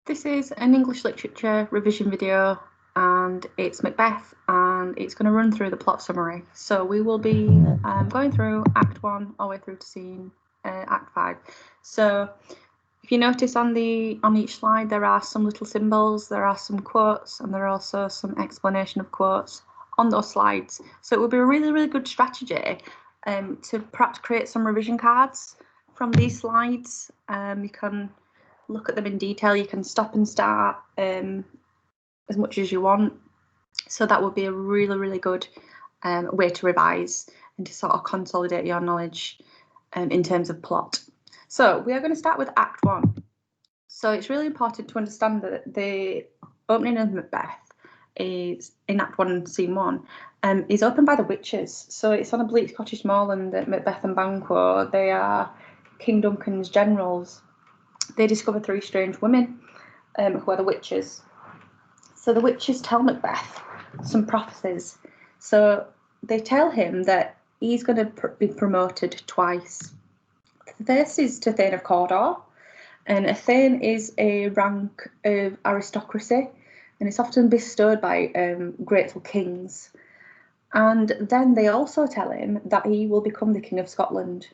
This is an English literature revision video, and it's Macbeth, and it's going to run through the plot summary. So we will be going through Act 1 all the way through to scene Act 5. So if you notice on each slide there are some little symbols, there are some quotes, and there are also some explanation of quotes on those slides. So it would be a really good strategy to perhaps create some revision cards from these slides. You can look at them in detail, you can stop and start as much as you want. So that would be a really good way to revise and to sort of consolidate your knowledge in terms of plot. So we are going to start with Act 1. So it's really important to understand that the opening of Macbeth is in Act 1, Scene 1, is opened by the witches. So it's on a bleak Scottish moorland that Macbeth and Banquet, they are King Duncan's generals. They discover 3 strange women who are the witches. So the witches tell Macbeth some prophecies. So they tell him that he's going to be promoted twice. The first is to Thane of Cawdor, and a Thane is a rank of aristocracy, and it's often bestowed by grateful kings. And then they also tell him that he will become the King of Scotland.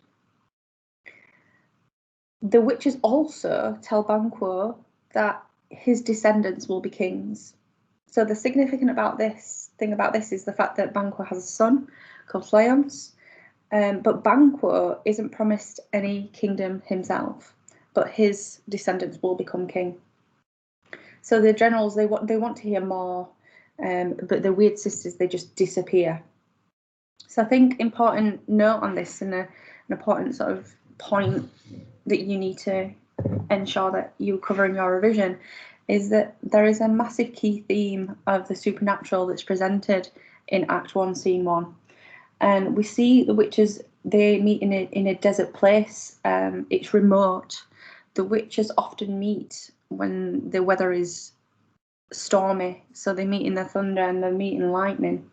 The witches also tell Banquet that his descendants will be kings. So the significant thing about this is the fact that Banquet has a son called Fleance, but Banquet isn't promised any kingdom himself, but his descendants will become king. So the generals, they want to hear more, but the weird sisters, they just disappear. So I think important note on this, and an important sort of point that you need to ensure that you cover in your revision, is that there is a massive key theme of the supernatural that's presented in Act 1, Scene 1. And we see the witches, they meet in a desert place. It's remote. The witches often meet when the weather is stormy. So they meet in the thunder and they meet in lightning.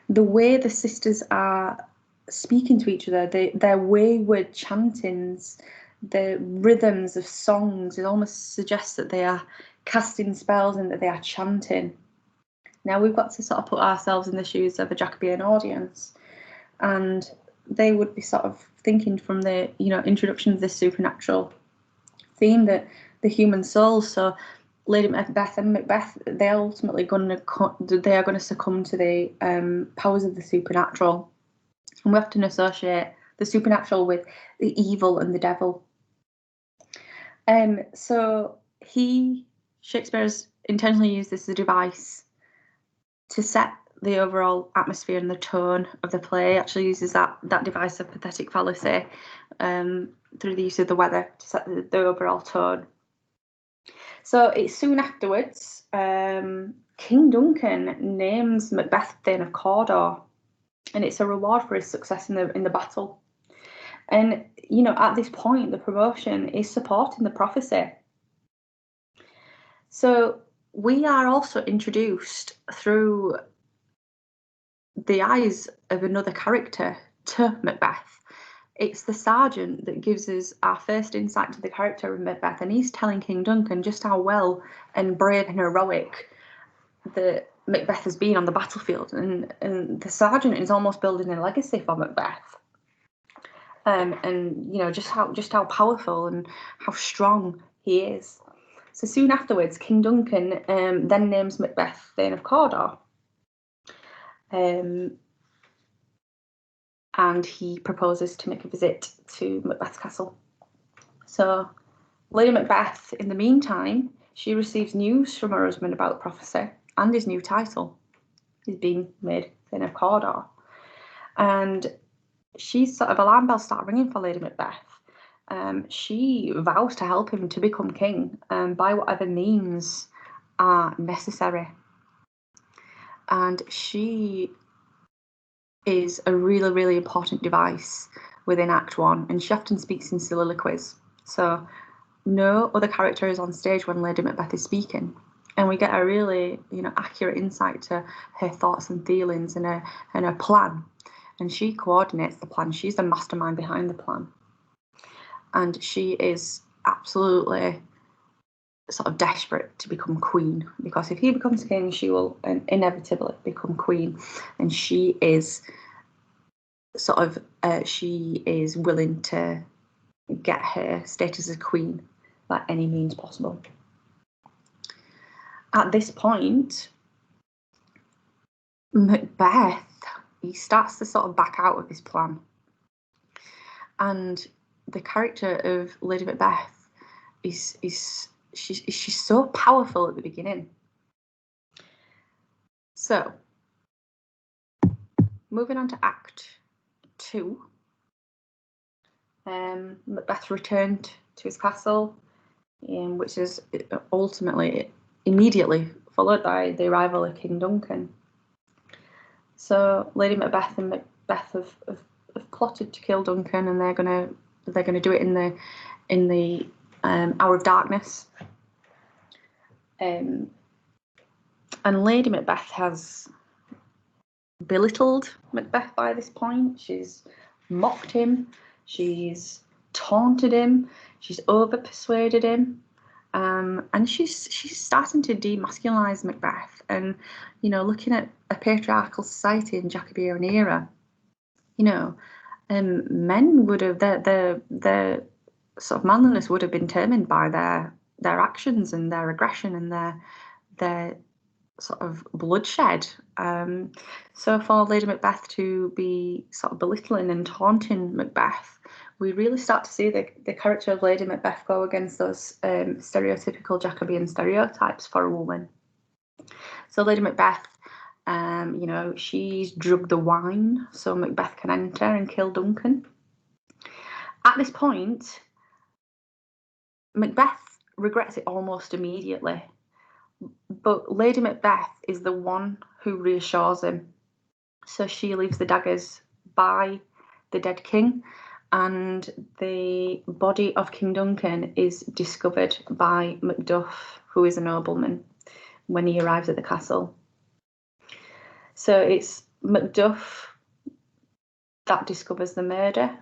The way the sisters are speaking to each other, their wayward chantings, the rhythms of songs, it almost suggests that they are casting spells and that they are chanting. Now we've got to sort of put ourselves in the shoes of a Jacobean audience, and they would be sort of thinking from the introduction of this supernatural theme that the human soul. So Lady Macbeth and Macbeth, they are going to succumb to the powers of the supernatural. And we often associate the supernatural with the evil and the devil. So Shakespeare has intentionally used this as a device to set the overall atmosphere and the tone of the play. Actually uses that device of pathetic fallacy through the use of the weather to set the overall tone. So it's soon afterwards, King Duncan names Macbeth Thane of Cawdor, and it's a reward for his success in the battle. And at this point, the promotion is supporting the prophecy. So we are also introduced through the eyes of another character to Macbeth. It's the sergeant that gives us our first insight to the character of Macbeth, and he's telling King Duncan just how well and brave and heroic that Macbeth has been on the battlefield, and the sergeant is almost building a legacy for Macbeth. And just how powerful and how strong he is. So soon afterwards, King Duncan then names Macbeth Thane of Cawdor, and he proposes to make a visit to Macbeth's castle. So Lady Macbeth, in the meantime, she receives news from her husband about the prophecy and his new title. He's being made Thane of Cawdor, and she's sort of alarm bells start ringing for Lady Macbeth. She vows to help him to become king by whatever means are necessary. And she is a really important device within Act 1, and she often speaks in soliloquies. So no other character is on stage when Lady Macbeth is speaking, and we get a really accurate insight to her thoughts and feelings and her plan. And she coordinates the plan. She's the mastermind behind the plan. And she is absolutely sort of desperate to become queen, because if he becomes king, she will inevitably become queen, and she is she is willing to get her status as queen by any means possible. At this point, Macbeth, he starts to sort of back out of his plan, and the character of Lady Macbeth she's so powerful at the beginning. So, moving on to Act 2, Macbeth returned to his castle, which is ultimately immediately followed by the arrival of King Duncan. So Lady Macbeth and Macbeth have plotted to kill Duncan, and they're gonna do it in the hour of darkness. And Lady Macbeth has belittled Macbeth by this point. She's mocked him, she's taunted him, she's over-persuaded him, and she's starting to demasculinize Macbeth. And looking at a patriarchal society in Jacobean era, men would have their sort of manliness would have been determined by their actions and their aggression and their sort of bloodshed. So for Lady Macbeth to be sort of belittling and taunting Macbeth, we really start to see the character of Lady Macbeth go against those stereotypical Jacobean stereotypes for a woman. So Lady Macbeth, she's drugged the wine so Macbeth can enter and kill Duncan. At this point, Macbeth regrets it almost immediately, but Lady Macbeth is the one who reassures him. So she leaves the daggers by the dead king, and the body of King Duncan is discovered by Macduff, who is a nobleman, when he arrives at the castle. So it's Macduff that discovers the murder.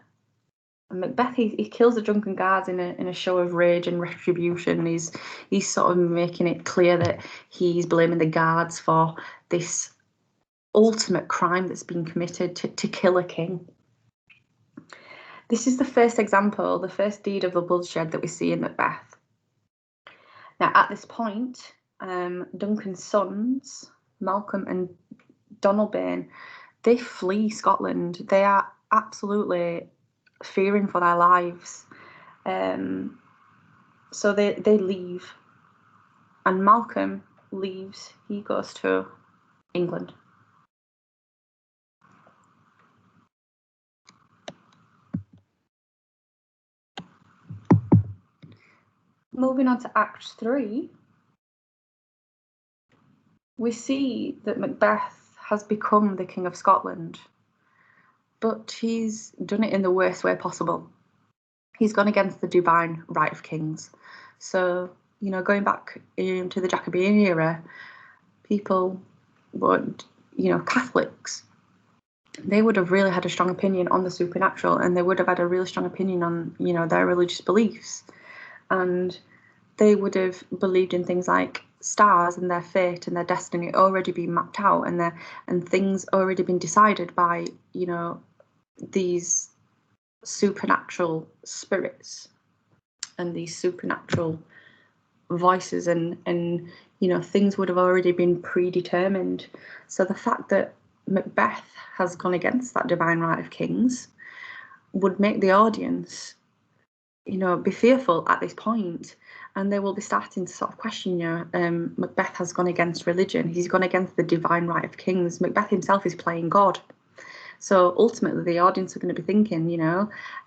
And Macbeth, he kills the drunken guards in a show of rage and retribution. He's sort of making it clear that he's blaming the guards for this ultimate crime that's been committed to kill a king. This is the first example, the first deed of the bloodshed that we see in Macbeth. Now, at this point, Duncan's sons, Malcolm and Donalbain, they flee Scotland. They are absolutely fearing for their lives. So they leave. And Malcolm leaves. He goes to England. Moving on to Act 3, we see that Macbeth has become the King of Scotland, but he's done it in the worst way possible. He's gone against the divine right of kings. So, going back to the Jacobean era, people would, Catholics, they would have really had a strong opinion on the supernatural, and they would have had a really strong opinion on, their religious beliefs. And they would have believed in things like stars and their fate and their destiny already being mapped out, and things already been decided by, these supernatural spirits and these supernatural voices, and things would have already been predetermined. So the fact that Macbeth has gone against that divine right of kings would make the audience be fearful at this point, and they will be starting to sort of question, Macbeth has gone against religion, he's gone against the divine right of kings. Macbeth himself is playing God. So ultimately the audience are going to be thinking,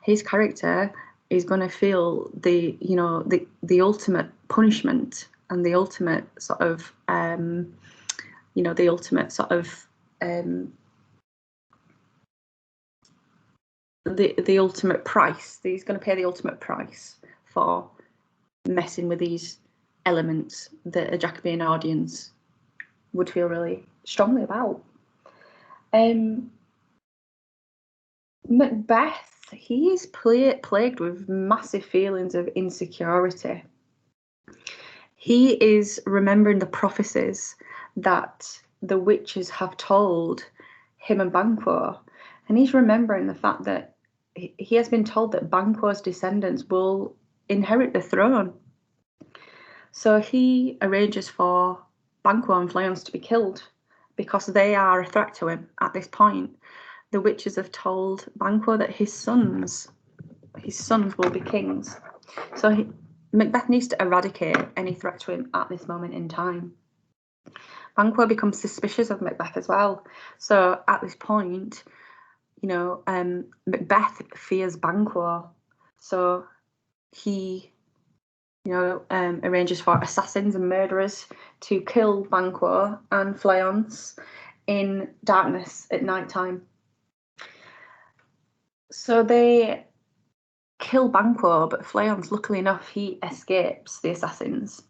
his character is going to feel the ultimate punishment and the ultimate sort of the ultimate sort of the ultimate price. He's going to pay the ultimate price for messing with these elements that a Jacobean audience would feel really strongly about. Macbeth, he is plagued with massive feelings of insecurity. He is remembering the prophecies that the witches have told him and Banquo, and he's remembering the fact that he has been told that Banquo's descendants will inherit the throne. So he arranges for Banquo and Fleance to be killed because they are a threat to him at this point. The witches have told Banquo that his sons will be kings. So Macbeth needs to eradicate any threat to him at this moment in time. Banquo becomes suspicious of Macbeth as well. So at this point, Macbeth fears Banquo. So he, arranges for assassins and murderers to kill Banquo and Fleance in darkness at night time. So they kill Banquo, but Fleance, luckily enough, he escapes the assassins.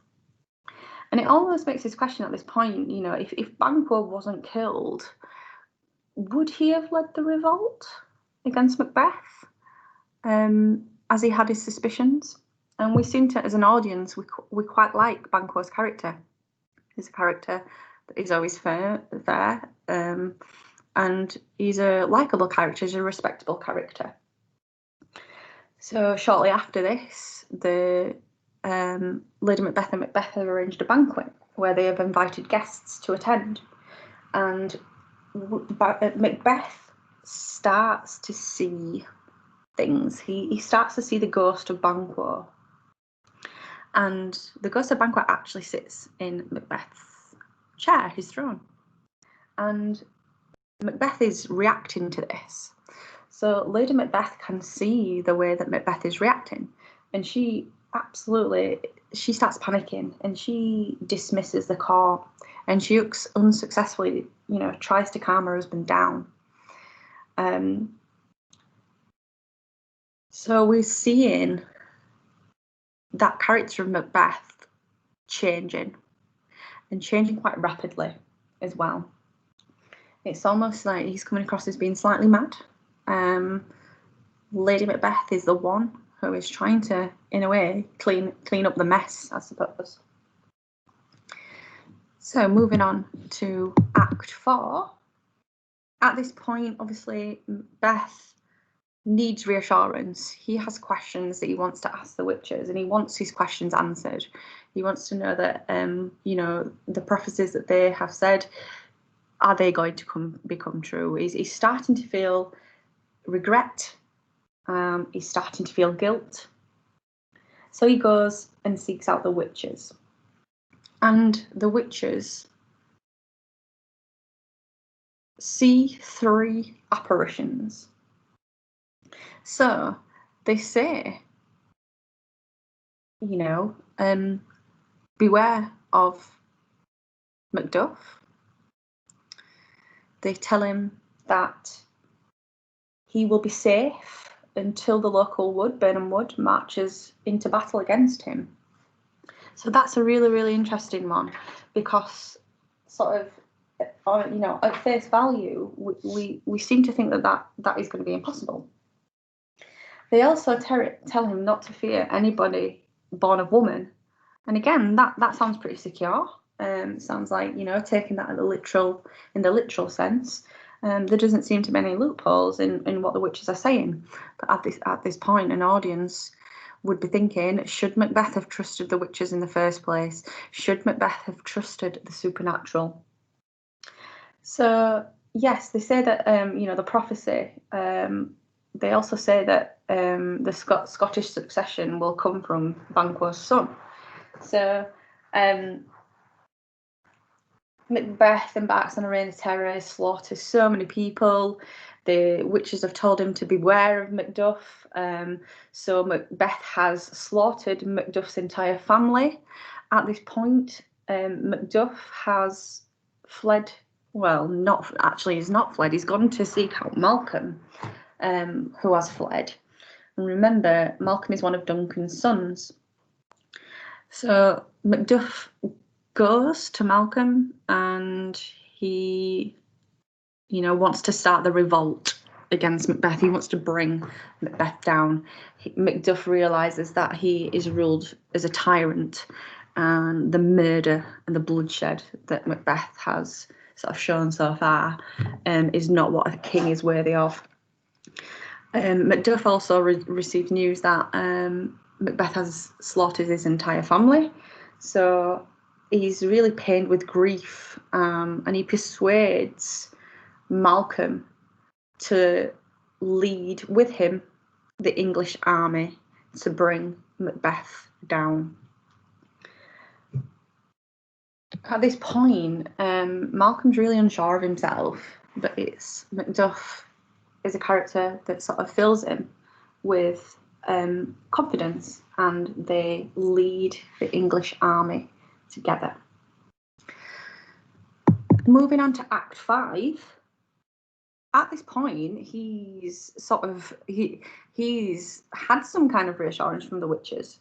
And it almost makes this question at this point, if Banquo wasn't killed, would he have led the revolt against Macbeth, as he had his suspicions? And we seem to, as an audience, we quite like Banquo's character. He's a character that is always fair, and he's a likeable character, he's a respectable character. So shortly after this, the Lady Macbeth and Macbeth have arranged a banquet where they have invited guests to attend, and Macbeth starts to see things. He starts to see the ghost of Banquo, and the ghost of Banquo actually sits in Macbeth's chair, his throne, and Macbeth is reacting to this. So Lady Macbeth can see the way that Macbeth is reacting, and she starts panicking, and she dismisses the court, and she unsuccessfully, tries to calm her husband down. So we're seeing that character of Macbeth changing quite rapidly as well. It's almost like he's coming across as being slightly mad. Lady Macbeth is the one who is trying to, in a way, clean up the mess, I suppose. So moving on to Act 4. At this point, obviously, Macbeth needs reassurance. He has questions that he wants to ask the witches, and he wants his questions answered. He wants to know that, the prophecies that they have said, are they going to become true? He's starting to feel regret. He's starting to feel guilt. So he goes and seeks out the witches. And the witches see 3 apparitions. So they say, beware of Macduff. They tell him that he will be safe until the local wood, Burnham Wood, marches into battle against him. So that's a really, really interesting one, because sort of, at face value, we seem to think that is going to be impossible. They also tell him not to fear anybody born of woman, and again, that sounds pretty secure. Sounds like, taking that in the literal sense. There doesn't seem to be any loopholes in what the witches are saying. But at this point, an audience would be thinking, should Macbeth have trusted the witches in the first place? Should Macbeth have trusted the supernatural? So yes, they say that the prophecy. They also say that the Scottish succession will come from Banquo's son. So Macbeth embarks on a reign of terror, slaughters so many people. The witches have told him to beware of Macduff. So Macbeth has slaughtered Macduff's entire family. At this point, Macduff has fled. Well, he's not fled. He's gone to seek out Malcolm, who has fled. And remember, Malcolm is one of Duncan's sons. So Macduff goes to Malcolm, and he, wants to start the revolt against Macbeth. He wants to bring Macbeth down. Macduff realizes that he is ruled as a tyrant, and the murder and the bloodshed that Macbeth has sort of shown so far is not what a king is worthy of. Macduff also received news that Macbeth has slaughtered his entire family, so he's really pained with grief, and he persuades Malcolm to lead with him the English army to bring Macbeth down. At this point, Malcolm's really unsure of himself, but it's Macduff is a character that sort of fills him with confidence, and they lead the English army together. Moving on to Act 5. At this point, he's had some kind of reassurance from the witches,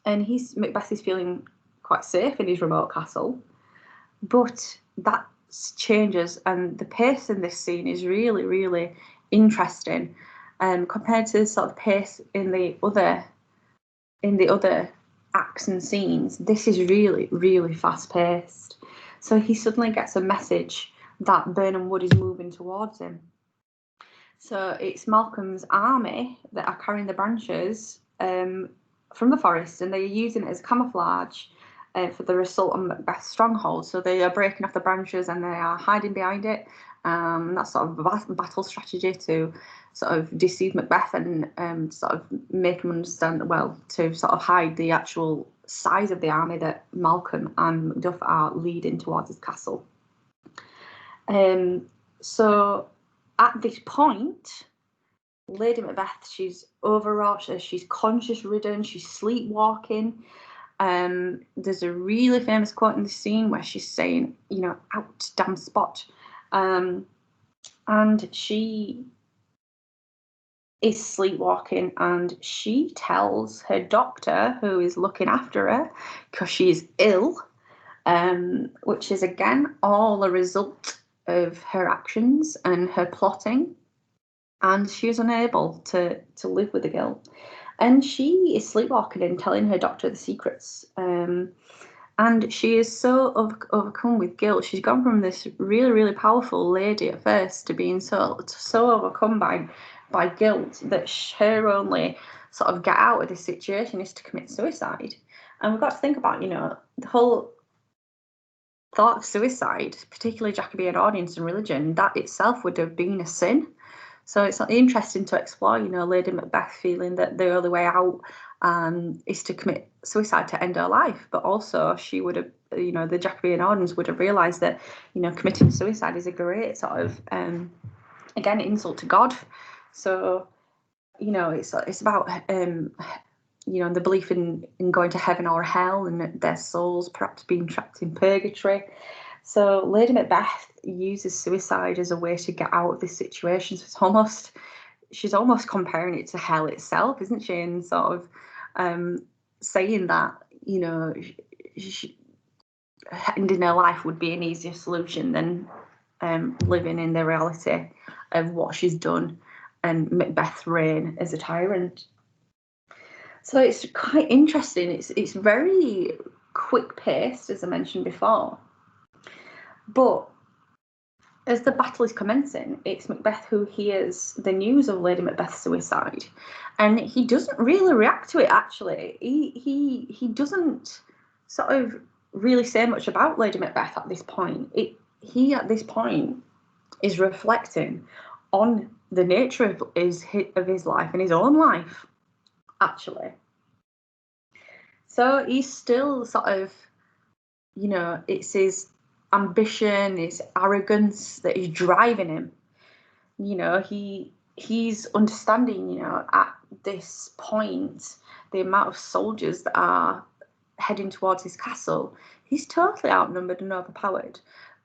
and Macbeth is feeling quite safe in his remote castle, but that changes, and the pace in this scene is really, really interesting, compared to the sort of pace in the other acts and scenes. This is really, really fast paced. So he suddenly gets a message that Birnam Wood is moving towards him. So it's Malcolm's army that are carrying the branches from the forest, and they're using it as camouflage for the assault on Macbeth's stronghold. So they are breaking off the branches and they are hiding behind it. That's sort of a battle strategy to sort of deceive Macbeth and sort of make him understand, well, to sort of hide the actual size of the army that Malcolm and Macduff are leading towards his castle. So at this point, Lady Macbeth, she's overwrought, she's conscious-ridden, she's sleepwalking. There's a really famous quote in this scene where she's saying, you know, "Out, damn spot." And she is sleepwalking, and she tells her doctor, who is looking after her, because she's ill, which is, again, all a result of her actions and her plotting. And she is unable to live with the guilt. And she is sleepwalking and telling her doctor the secrets. And she is so overcome with guilt. She's gone from this really, really powerful lady at first to being so overcome by guilt that her only sort of get out of this situation is to commit suicide. And we've got to think about, you know, the whole thought of suicide, particularly Jacobean audience and religion, that itself would have been a sin. So it's interesting to explore, you know, Lady Macbeth feeling that the only way out is to commit suicide to end her life. But also she would have, you know, the Jacobean audience would have realised that, you know, committing suicide is a great sort of, again, insult to God. So, you know, it's about, you know, the belief in going to heaven or hell, and their souls perhaps being trapped in purgatory. So Lady Macbeth uses suicide as a way to get out of this situation. So she's almost comparing it to hell itself, isn't she? And sort of saying that, you know, ending her life would be an easier solution than living in the reality of what she's done and Macbeth's reign as a tyrant. So it's quite interesting. It's very quick paced, as I mentioned before. But as the battle is commencing, it's Macbeth who hears the news of Lady Macbeth's suicide, and he doesn't really react to it. Actually, he doesn't sort of really say much about Lady Macbeth at this point. He at this point is reflecting on the nature of his life and his own life, actually. So he's still sort of, you know, it's his ambition, his arrogance that is driving him. You know, he's understanding, you know, at this point, the amount of soldiers that are heading towards his castle. He's totally outnumbered and overpowered.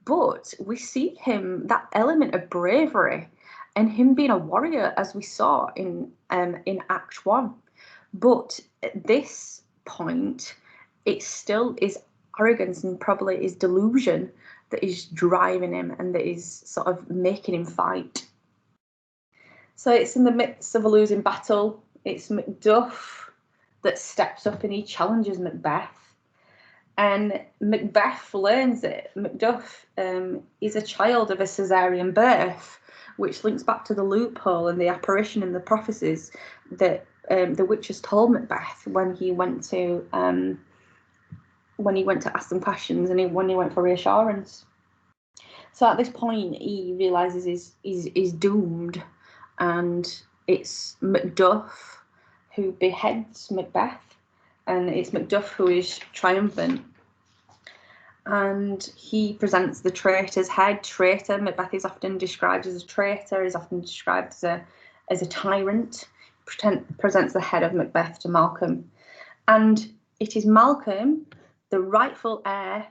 But we see him, that element of bravery and him being a warrior, as we saw in Act 1. But at this point, it still is arrogance and probably is delusion that is driving him and that is sort of making him fight. So it's in the midst of a losing battle. It's Macduff that steps up and he challenges Macbeth. And Macbeth learns it. Macduff is a child of a caesarean birth, which links back to the loophole and the apparition and the prophecies that the witches told Macbeth when he went to ask them questions and when he went for reassurance. So at this point, he realizes he's doomed, and it's Macduff who beheads Macbeth, and it's Macduff who is triumphant. And he presents the traitor's head. Traitor, Macbeth is often described as a traitor, is often described as a tyrant. Presents the head of Macbeth to Malcolm. And it is Malcolm, the rightful heir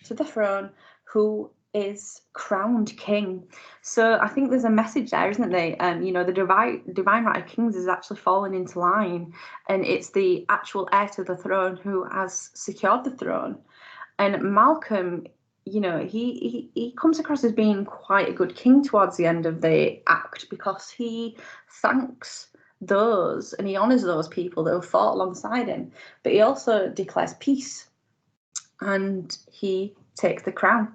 to the throne, who is crowned king. So I think there's a message there, isn't there? The divine right of kings is actually fallen into line, and it's the actual heir to the throne who has secured the throne. And Malcolm, he comes across as being quite a good king towards the end of the act, because he thanks those and he honours those people that have fought alongside him, but he also declares peace, and he takes the crown.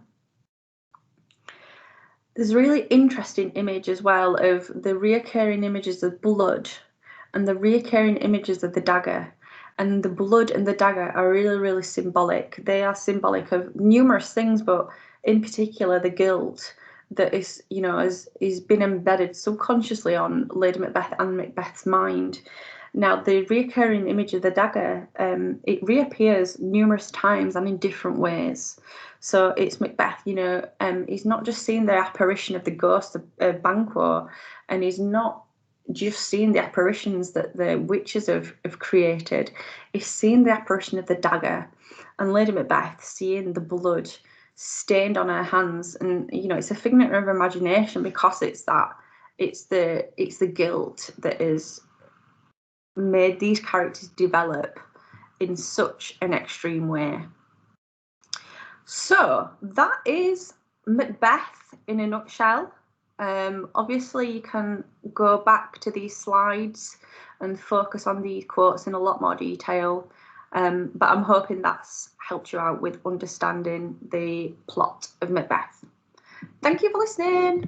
There's a really interesting image as well of the reoccurring images of blood and the reoccurring images of the dagger. And the blood and the dagger are really, really symbolic. They are symbolic of numerous things, but in particular the guilt that is been embedded subconsciously on Lady Macbeth and Macbeth's mind. Now, the recurring image of the dagger, it reappears numerous times and in different ways. So it's Macbeth, he's not just seeing the apparition of the ghost of Banquet, and he's not just seeing the apparitions that the witches have created. He's seeing the apparition of the dagger, and Lady Macbeth seeing the blood stained on her hands. And it's a figment of imagination, because it's the guilt that is made these characters develop in such an extreme way. So that is Macbeth in a nutshell. Obviously you can go back to these slides and focus on these quotes in a lot more detail, but I'm hoping that's helped you out with understanding the plot of Macbeth. Thank you for listening.